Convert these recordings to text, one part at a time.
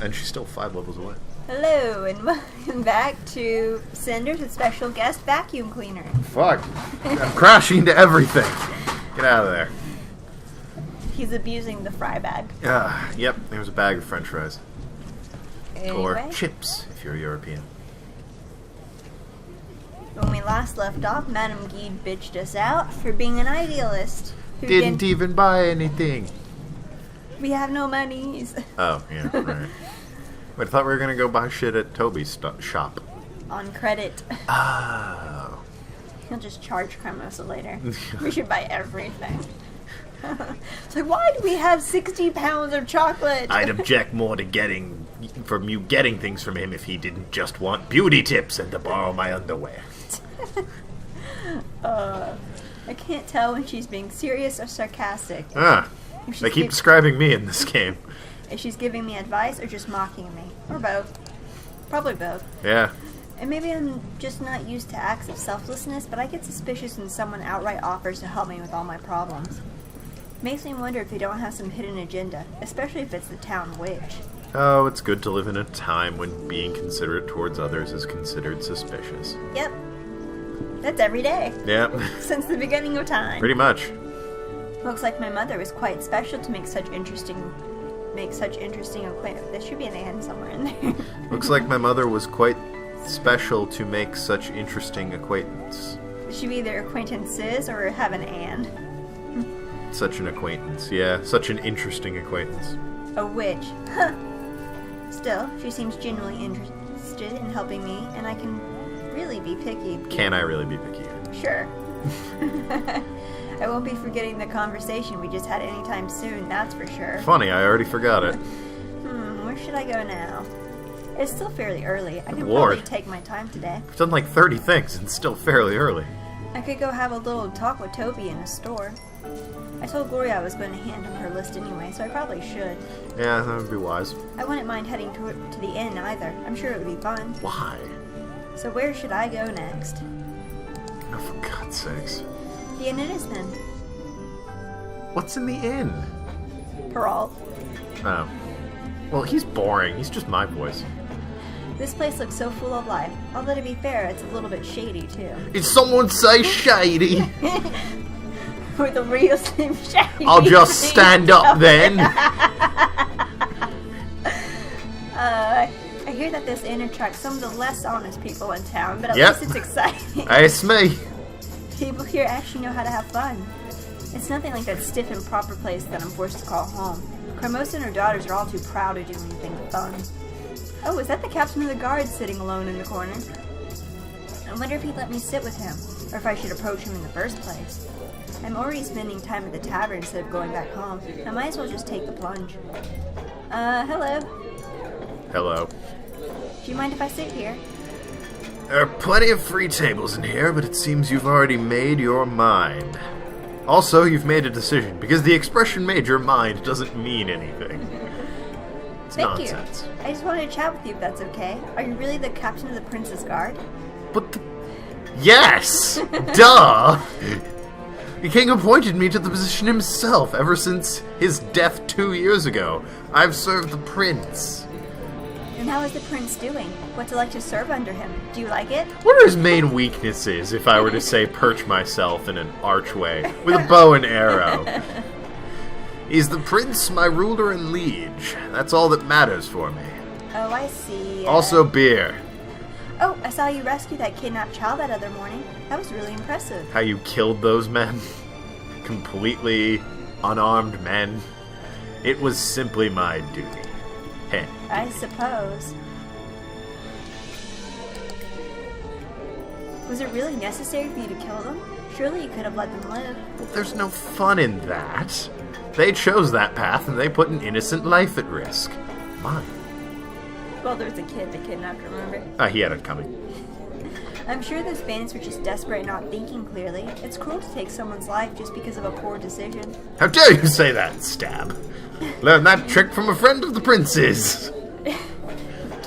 And she's still 5 levels away. Hello, and welcome back to Cinders with special guest vacuum cleaner. Fuck. I'm crashing into everything. Get out of there. He's abusing the fry bag. Yep, there's a bag of french fries. Anyway, Or chips, if you're European. when we last left off, Madame Guide bitched us out for being an idealist. Who Didn't even buy anything. We have no monies. Oh, yeah, right. Wait, I thought we were going to go buy shit at Tobi's shop. On credit. Oh. He'll just charge Cremosa later. We should buy everything. It's like, why do we have 60 pounds of chocolate? I'd object more to getting things from him if he didn't just want beauty tips and to borrow my underwear. I can't tell when she's being serious or sarcastic. They keep describing me in this game. If she's giving me advice or just mocking me. Or both. Probably both. Yeah. And maybe I'm just not used to acts of selflessness, but I get suspicious when someone outright offers to help me with all my problems. Makes me wonder if they don't have some hidden agenda, especially if it's the town witch. Oh, it's good to live in a time when being considerate towards others is considered suspicious. Yep. That's every day. Yep. Since the beginning of time. Pretty much. Looks like my mother was quite special to make such interesting acquaintance. There should be an and somewhere in there. Looks like my mother was quite special to make such interesting acquaintance. It should be either acquaintances or have an and. Such an acquaintance, yeah. Such an interesting acquaintance. A witch. Huh. Still, she seems genuinely interested in helping me, and I can really be picky. Can I really be picky? Sure. I won't be forgetting the conversation we just had anytime soon, that's for sure. Funny, I already forgot it. Where should I go now? It's still fairly early. I can Lord. probably take my time today. I've done like 30 things and it's still fairly early. I could go have a little talk with Tobi in a store. I told Gloria I was going to hand him her list anyway, so I probably should. Yeah, that would be wise. I wouldn't mind heading to the inn either. I'm sure it would be fun. Why? So where should I go next? Oh, for God's sakes. The inn it is then. What's in the inn? Peralt. Oh. Well, he's boring. He's just my voice. This place looks so full of life. Although to be fair, it's a little bit shady too. Did someone say shady? With a real Slim Shady. I'll just stand up then. I hear that this inn attracts some of the less honest people in town, but at least it's exciting. It's me. People here actually know how to have fun. It's nothing like that stiff and proper place that I'm forced to call home. Cremosa and her daughters are all too proud to do anything fun. Oh, is that the captain of the guard sitting alone in the corner? I wonder if he'd let me sit with him, or if I should approach him in the first place. I'm already spending time at the tavern instead of going back home. I might as well just take the plunge. Hello. Hello. Do you mind if I sit here? There are plenty of free tables in here, but it seems you've already made your mind. Also, you've made a decision, because the expression made your mind doesn't mean anything. It's Thank nonsense. you. I just wanted to chat with you if that's okay. Are you really the captain of the Prince's Guard? But Yes! Duh! The king appointed me to the position himself ever since his death 2 years ago. I've served the prince. And how is the prince doing? What's it like to serve under him? Do you like it? What are his main weaknesses, if I were to say perch myself in an archway with a bow and arrow? He's the prince, my ruler and liege. That's all that matters for me. Oh, I see. Also beer. Oh, I saw you rescue that kidnapped child that other morning. That was really impressive. How you killed those men? Completely unarmed men. It was simply my duty. Heh. I suppose. Was it really necessary for you to kill them? Surely you could have let them live. Well, there's no fun in that. They chose that path and they put an innocent life at risk. Mine. Well, there was a kid that kidnapped, remember? He had it coming. I'm sure those bandits were just desperate and not thinking clearly. It's cruel to take someone's life just because of a poor decision. How dare you say that, Stab? Learned that trick from a friend of the prince's.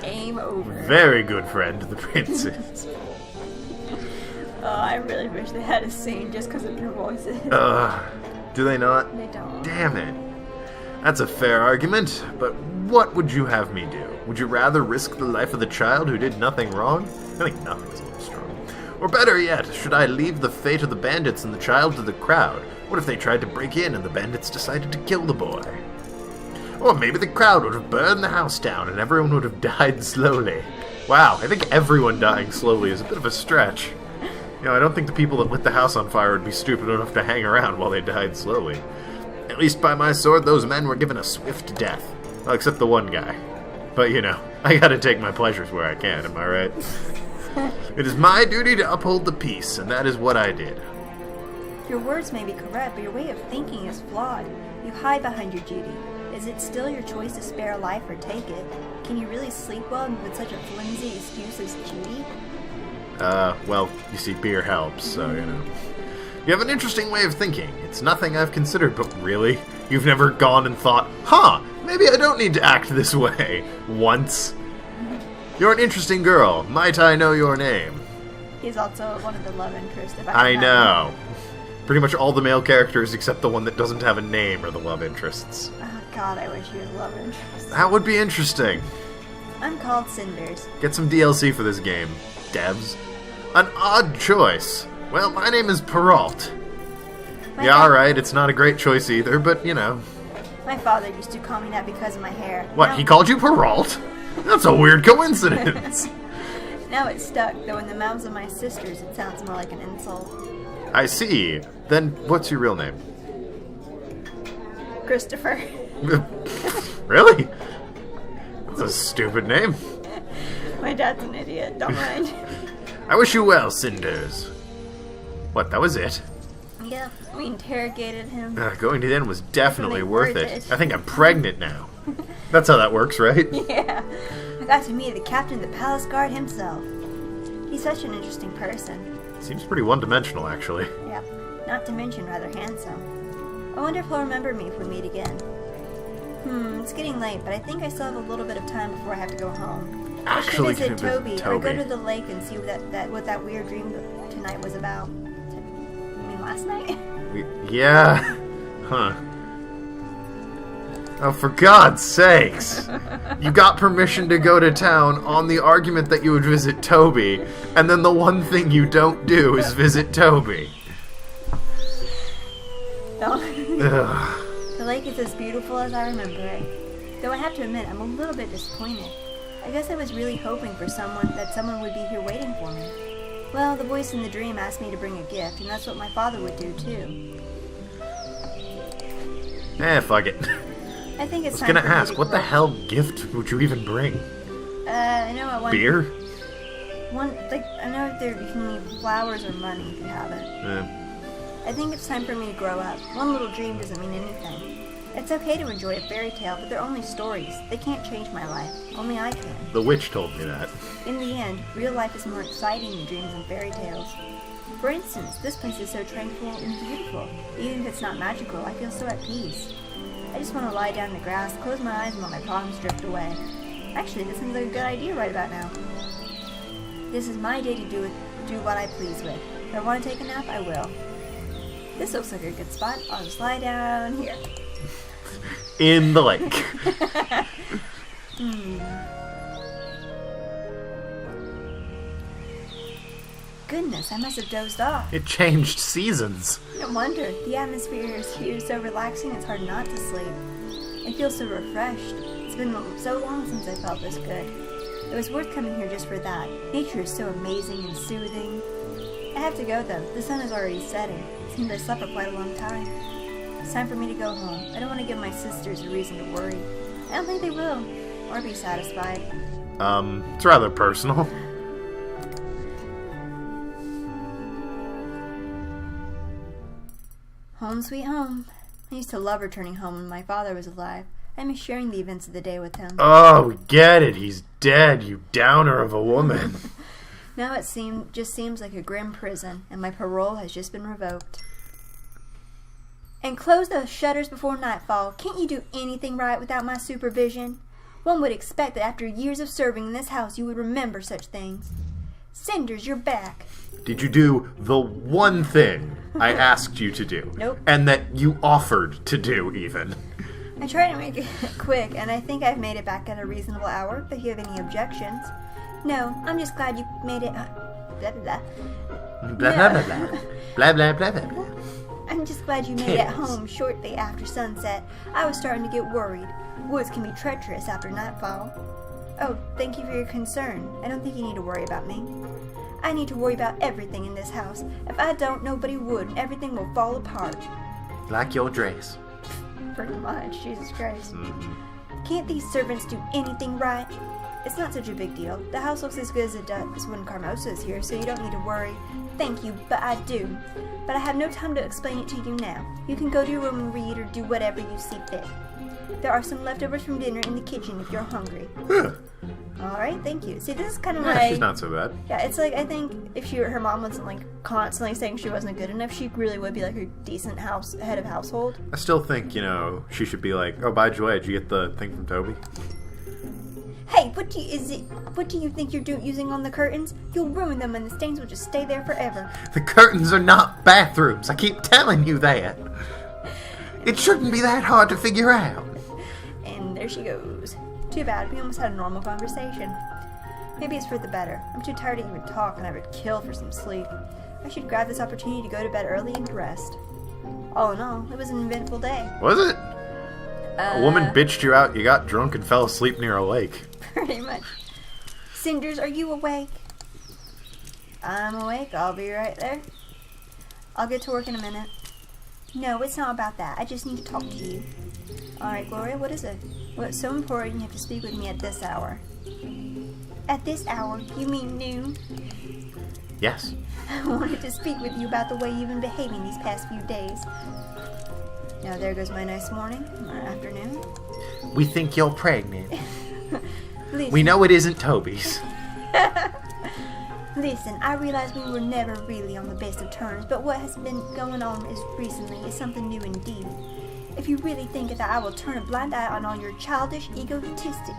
Game over. Very good friend of the prince's. Oh, I really wish they had a scene just because of your voices. Do they not? They don't. Damn it. That's a fair argument, but what would you have me do? Would you rather risk the life of the child who did nothing wrong? I think nothing's a little strong. Or better yet, should I leave the fate of the bandits and the child to the crowd? What if they tried to break in and the bandits decided to kill the boy? Or maybe the crowd would have burned the house down and everyone would have died slowly. Wow, I think everyone dying slowly is a bit of a stretch. I don't think the people that lit the house on fire would be stupid enough to hang around while they died slowly. At least by my sword, those men were given a swift death. Well, except the one guy. But, I gotta take my pleasures where I can, am I right? It is my duty to uphold the peace, and that is what I did. Your words may be correct, but your way of thinking is flawed. You hide behind your duty. Is it still your choice to spare a life or take it? Can you really sleep well with such a flimsy excuse as duty? Well, you see, beer helps, so, You have an interesting way of thinking. It's nothing I've considered, but really? You've never gone and thought, maybe I don't need to act this way. Once. You're an interesting girl. Might I know your name? He's also one of the love interests. I know. Pretty much all the male characters except the one that doesn't have a name are the love interests. Oh god, I wish he was love interest. That would be interesting. I'm called Cinders. Get some DLC for this game, devs. An odd choice. Well, my name is Perrault. Alright, it's not a great choice either, but, My father used to call me that because of my hair. What, he called you Perrault? That's a weird coincidence. Now it's stuck, though in the mouths of my sisters it sounds more like an insult. I see. Then, what's your real name? Christopher. Really? That's a stupid name. My dad's an idiot, don't mind. I wish you well, Cinders. What, that was it? Yeah, we interrogated him. Going to the end was definitely worth it. I think I'm pregnant now. That's how that works, right? Yeah. I got to meet the captain of the palace guard himself. He's such an interesting person. Seems pretty one-dimensional, actually. Yeah, not to mention rather handsome. I wonder if he'll remember me if we meet again. It's getting late, but I think I still have a little bit of time before I have to go home. Actually, I should visit Tobi, or go to the lake and see what that weird dream tonight was about. You mean last night? Yeah. Huh. Oh, for God's sakes! You got permission to go to town on the argument that you would visit Tobi, and then the one thing you don't do is visit Tobi. The lake is as beautiful as I remember it. Though I have to admit, I'm a little bit disappointed. I guess I was really hoping for someone would be here waiting for me. Well, the voice in the dream asked me to bring a gift, and that's what my father would do too. Fuck it. I think it's time I was for gonna ask, what the hell gift would you even bring? I know I want... Beer? I know you can leave flowers or money if you have it. I think it's time for me to grow up. One little dream doesn't mean anything. It's okay to enjoy a fairy tale, but they're only stories. They can't change my life. Only I can. The witch told me that. In the end, real life is more exciting than dreams and fairy tales. For instance, this place is so tranquil and beautiful. Even if it's not magical, I feel so at peace. I just want to lie down in the grass, close my eyes, and let my problems drift away. Actually, this seems like a good idea right about now. This is my day to do what I please with. If I want to take a nap, I will. This looks like a good spot. I'll just lie down here. In the lake. Goodness, I must have dozed off. It changed seasons. No wonder. The atmosphere is here so relaxing it's hard not to sleep. I feel so refreshed. It's been so long since I felt this good. It was worth coming here just for that. Nature is so amazing and soothing. I have to go though. The sun is already setting. It seems I slept for quite a long time. It's time for me to go home. I don't want to give my sisters a reason to worry. I don't think they will. Or be satisfied. It's rather personal. Home sweet home. I used to love returning home when my father was alive. I miss sharing the events of the day with him. Oh, we get it. He's dead, you downer of a woman. Now it just seems like a grim prison, and my parole has just been revoked. And close those shutters before nightfall. Can't you do anything right without my supervision? One would expect that after years of serving in this house you would remember such things. Cinders, you're back. Did you do the one thing I asked you to do? Nope. And that you offered to do, even? I tried to make it quick, and I think I've made it back at a reasonable hour, if you have any objections. No, I'm just glad you made it... blah, blah, blah. Blah, blah, blah, blah. Blah, blah, blah, blah, blah. I'm just glad you made it home shortly after sunset. I was starting to get worried. Woods can be treacherous after nightfall. Oh, thank you for your concern. I don't think you need to worry about me. I need to worry about everything in this house. If I don't, nobody would, and everything will fall apart. Like your dress. Pretty much, Jesus Christ. Mm-hmm. Can't these servants do anything right? It's not such a big deal. The house looks as good as it does when Carmosa is here, so you don't need to worry. Thank you, but I do. But I have no time to explain it to you now. You can go to your room and read or do whatever you see fit. There are some leftovers from dinner in the kitchen if you're hungry. Alright, thank you. See, this is kind of like... she's not so bad. Yeah, it's like, I think if her mom wasn't like constantly saying she wasn't good enough, she really would be like a decent head of household. I still think, she should be like, oh, by the way, did you get the thing from Toby? Hey, what do you think you're using on the curtains? You'll ruin them and the stains will just stay there forever. The curtains are not bathrooms. I keep telling you that. It shouldn't be that hard to figure out. And there she goes. Too bad, we almost had a normal conversation. Maybe it's for the better. I'm too tired to even talk and I would kill for some sleep. I should grab this opportunity to go to bed early and rest. All in all, it was an eventful day. Was it? A woman bitched you out, you got drunk and fell asleep near a lake. Pretty much. Cinders, are you awake? I'm awake. I'll be right there. I'll get to work in a minute. No, it's not about that. I just need to talk to you. Alright, Gloria, what is it? What's so important you have to speak with me at this hour? At this hour? You mean noon? Yes. I wanted to speak with you about the way you've been behaving these past few days. Now there goes my nice morning, or afternoon. We think you're pregnant. Listen. We know it isn't Toby's. Listen, I realize we were never really on the best of terms, but what has been going on recently is something new indeed. If you really think that I will turn a blind eye on all your childish, egoistic...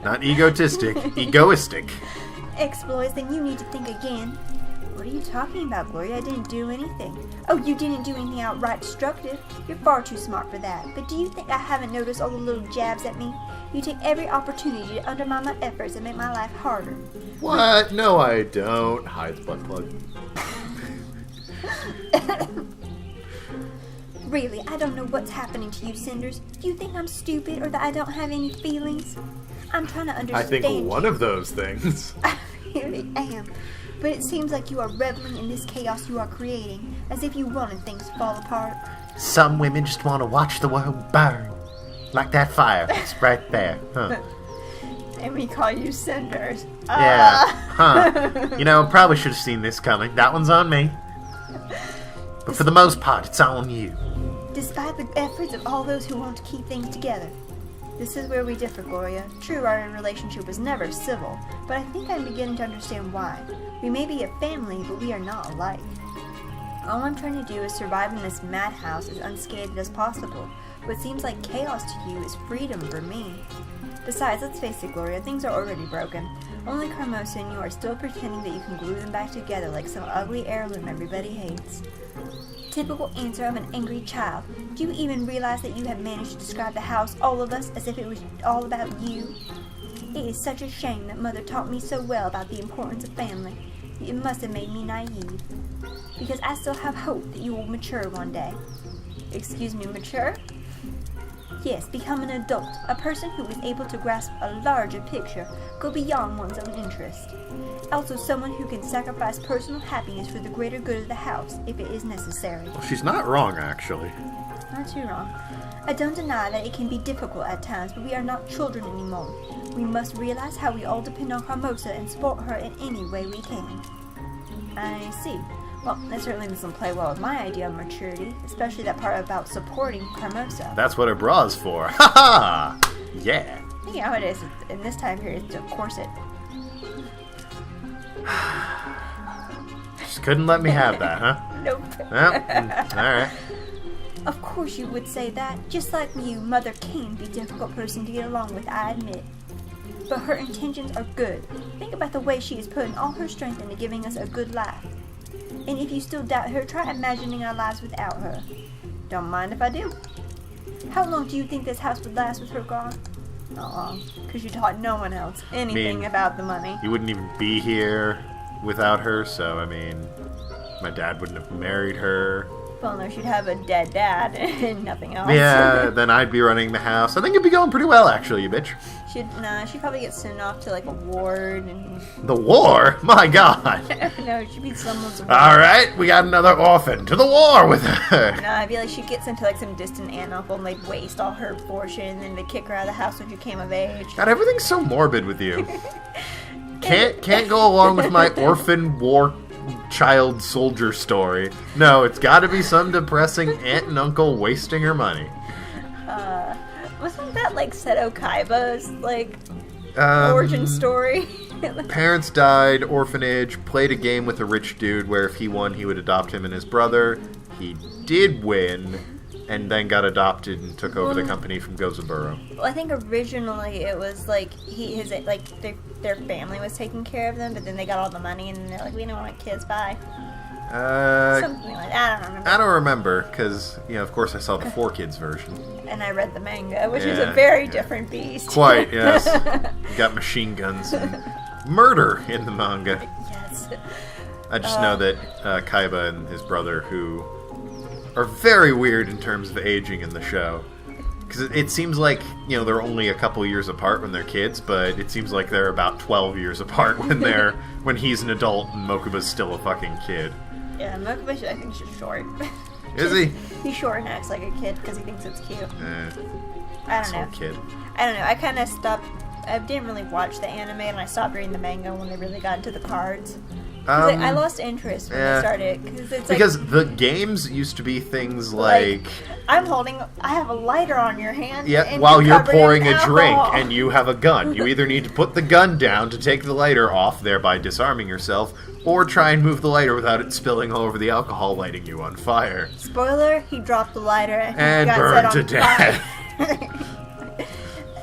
Not egotistic, egoistic. Exploits, then you need to think again. What are you talking about, Gloria? I didn't do anything. Oh, you didn't do anything outright destructive? You're far too smart for that. But do you think I haven't noticed all the little jabs at me? You take every opportunity to undermine my efforts and make my life harder. What? No, I don't. Hide the butt plug. Really, I don't know what's happening to you, Cinders. Do you think I'm stupid or that I don't have any feelings? I'm trying to understand. I think one of those things. I really am. But it seems like you are reveling in this chaos you are creating, as if you wanted things to fall apart. Some women just want to watch the world burn. Like that fire. It's right there. Huh. And we call you Cinders. Yeah. Huh. Probably should have seen this coming. That one's on me. But for the most part, it's on you. Despite the efforts of all those who want to keep things together. This is where we differ, Gloria. True, our relationship was never civil, but I think I'm beginning to understand why. We may be a family, but we are not alike. All I'm trying to do is survive in this madhouse as unscathed as possible. What seems like chaos to you is freedom for me. Besides, let's face it, Gloria, things are already broken. Only Carmosa and you are still pretending that you can glue them back together like some ugly heirloom everybody hates. Typical answer of an angry child. Do you even realize that you have managed to describe the house, all of us, as if it was all about you? It is such a shame that Mother taught me so well about the importance of family. It must have made me naive. Because I still have hope that you will mature one day. Excuse me, mature? Yes, become an adult, a person who is able to grasp a larger picture, go beyond one's own interest. Also someone who can sacrifice personal happiness for the greater good of the house, if it is necessary. Well, she's not wrong, actually. Not too wrong. I don't deny that it can be difficult at times, but we are not children anymore. We must realize how we all depend on Carmosa and support her in any way we can. I see. Well, that certainly doesn't play well with my idea of maturity, especially that part about supporting Carmosa. That's what a bra's for. Ha ha! Yeah. You know how it is in this time period, it's a corset. Just couldn't let me have that, huh? Nope. Well, alright. Of course you would say that. Just like you, Mother can be a difficult person to get along with, I admit. But her intentions are good. Think about the way she is putting all her strength into giving us a good life. And if you still doubt her, try imagining our lives without her. Don't mind if I do. How long do you think this house would last with her gone? Not long, because you taught no one else anything about the money. You wouldn't even be here without her, so, I mean, my dad wouldn't have married her. Well, no, she'd have a dead dad and nothing else. Yeah, then I'd be running the house. I think it'd be going pretty well, actually, you bitch. She'd probably get sent off to, like, a ward and... The war? My God! No, she'd be someone's ward. Alright, we got another orphan. To the war with her! No, I'd be like, she'd get sent to, like, some distant aunt and uncle and they'd waste all her fortune and then they'd kick her out of the house when she came of age. God, everything's so morbid with you. Can't go along with my orphan war child soldier story. No, it's gotta be some depressing aunt and uncle wasting her money. Wasn't that like Seto Kaiba's like origin story? Parents died, orphanage, played a game with a rich dude where if he won he would adopt him and his brother. He did win and then got adopted and took over the company from Gozaburo. Well, I think originally it was like their family was taking care of them, but then they got all the money and they're like, we don't want kids, bye. Something like that. I don't remember. Because, of course I saw the 4Kids version. And I read the manga, which is a very different beast. Quite, yes. You got machine guns and murder in the manga. Yes. I just know that Kaiba and his brother, who are very weird in terms of aging in the show. Because it seems like, they're only a couple years apart when they're kids, but it seems like they're about 12 years apart when he's an adult and Mokuba's still a fucking kid. Yeah, Mokuba, I think, is just short. Is he? He's short and acts like a kid because he thinks it's cute. I don't know. Kid. I don't know. I kind of stopped. I didn't really watch the anime, and I stopped reading the manga when they really got into the cards. I lost interest when they started because the games used to be things like I have a lighter on your hand. Yeah, and while you're pouring a alcohol. drink and you have a gun. You either need to put the gun down to take the lighter off, thereby disarming yourself, or try and move the lighter without it spilling all over the alcohol, lighting you on fire. Spoiler: he dropped the lighter and got burned set on to death.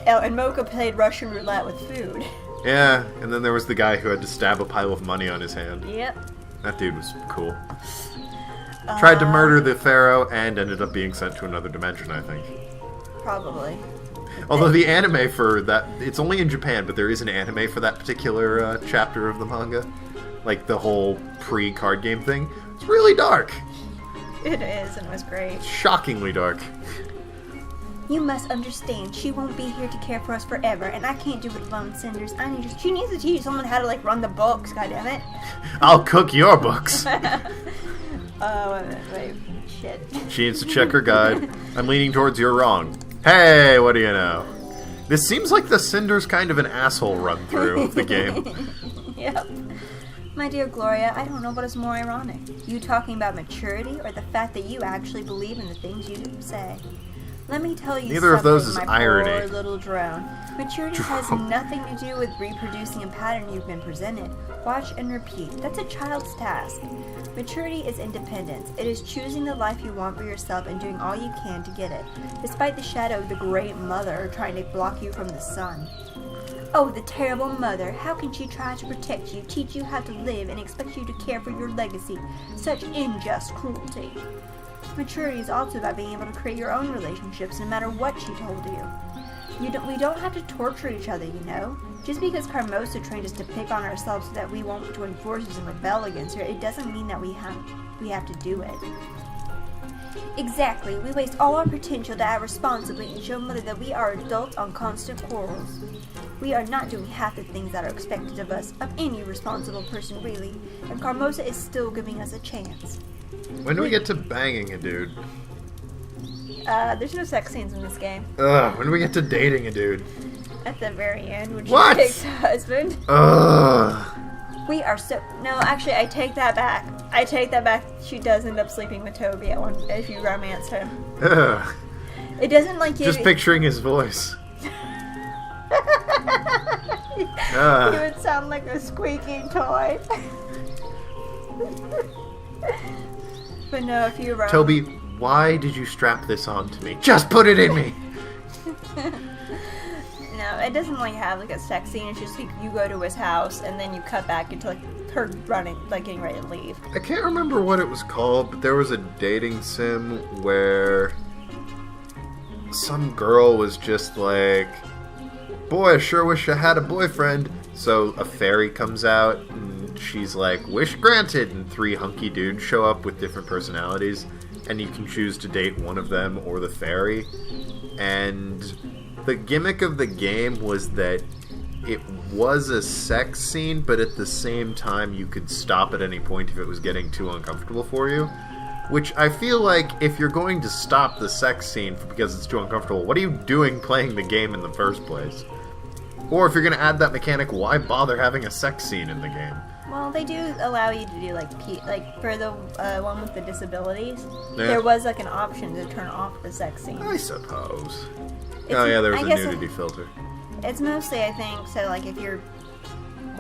Oh, and Mocha played Russian roulette with food. Yeah, and then there was the guy who had to stab a pile of money on his hand. Yep. That dude was cool. Tried to murder the pharaoh and ended up being sent to another dimension, I think. Probably. Although the anime for that, it's only in Japan, but there is an anime for that particular chapter of the manga. Like the whole pre-card game thing. It's really dark. It is, and it was great. It's shockingly dark. You must understand, she won't be here to care for us forever, and I can't do it alone, Cinders. She needs to teach someone how to, run the books, goddammit. I'll cook your books. Wait, shit. She needs to check her guide. I'm leaning towards you're wrong. Hey, what do you know? This seems like the Cinders kind of an asshole run-through of the game. Yep. My dear Gloria, I don't know what is more ironic. You talking about maturity, or the fact that you actually believe in the things you say. Let me tell you Neither of those is my irony. Poor little drone. Maturity has nothing to do with reproducing a pattern you've been presented. Watch and repeat. That's a child's task. Maturity is independence. It is choosing the life you want for yourself and doing all you can to get it, despite the shadow of the great mother trying to block you from the sun. Oh, the terrible mother. How can she try to protect you, teach you how to live, and expect you to care for your legacy? Such unjust cruelty. Maturity is also about being able to create your own relationships no matter what she told you. We don't have to torture each other, you know. Just because Carmosa trained us to pick on ourselves so that we won't join forces and rebel against her, it doesn't mean that we have to do it. Exactly. We waste all our potential to act responsibly and show Mother that we are adults on constant quarrels. We are not doing half the things that are expected of us, of any responsible person really, and Carmosa is still giving us a chance. When do we get to banging a dude? There's no sex scenes in this game. When do we get to dating a dude? At the very end, when she What? takes her husband. We are so... No, actually, I take that back. She does end up sleeping with Tobi if you romance him. It doesn't Just picturing his voice. He would sound like a squeaky toy. But no, if you Tobi, why did you strap this on to me? Just put it in me! No, it doesn't like have like a sex scene. It's just like you go to his house and then you cut back into like her running, like getting ready to leave. I can't remember what it was called, but there was a dating sim where some girl was just like, boy, I sure wish I had a boyfriend. So a fairy comes out and she's like, wish granted, and 3 hunky dudes show up with different personalities, and you can choose to date one of them or the fairy. And the gimmick of the game was that it was a sex scene, but at the same time you could stop at any point if it was getting too uncomfortable for you. Which I feel like if you're going to stop the sex scene because it's too uncomfortable, what are you doing playing the game in the first place? Or if you're going to add that mechanic, why bother having a sex scene in the game? Well, they do allow you to do like for the one with the disabilities, Yeah. there was like an option to turn off the sex scene. I suppose. It's- Oh yeah, there was I a guess nudity filter. It's mostly, I think, so like if you're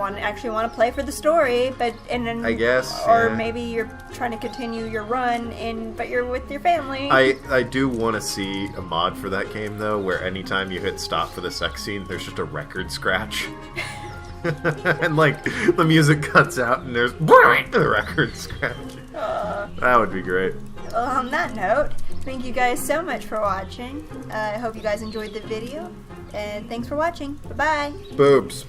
actually want to play for the story, but and then I guess, or yeah. maybe you're trying to continue your run but you're with your family. I do want to see a mod for that game though, where anytime you hit stop for the sex scene, there's just a record scratch. And like the music cuts out and there's the record scratch. That would be great. Well, on that note, thank you guys so much for watching. I hope you guys enjoyed the video, and thanks for watching. Bye-bye. Boobs.